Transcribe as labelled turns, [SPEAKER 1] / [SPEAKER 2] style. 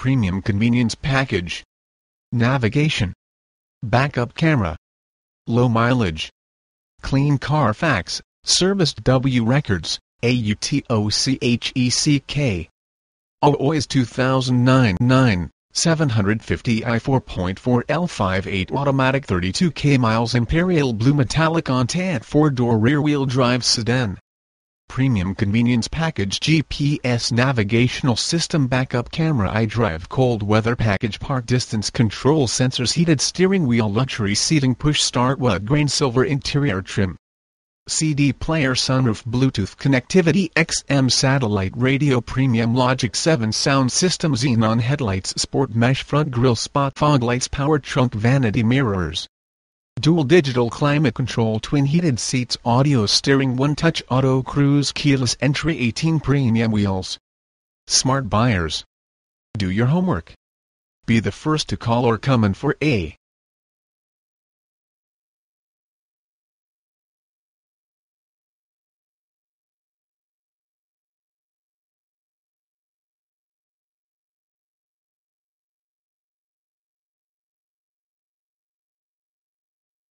[SPEAKER 1] Premium Convenience Package. Navigation. Backup camera. Low mileage. Clean Carfax, serviced W Records, AUTOCHECK. OIS 2009-9, 750i 4.4 L58 automatic 32k miles Imperial Blue Metallic Entente 4-door rear-wheel drive sedan. Premium Convenience Package GPS Navigational System Backup Camera iDrive Cold Weather Package Park Distance Control Sensors Heated Steering Wheel Luxury Seating Push Start Wood Grain Silver Interior Trim CD Player Sunroof Bluetooth Connectivity XM Satellite Radio Premium Logic 7 Sound System Xenon Headlights Sport Mesh Front Grille Spot Fog Lights Power Trunk Vanity Mirrors Dual Digital Climate Control Twin Heated Seats Audio Steering One Touch Auto Cruise Keyless Entry 18 Premium Wheels. Smart buyers, do your homework. Be the first to call or come in for a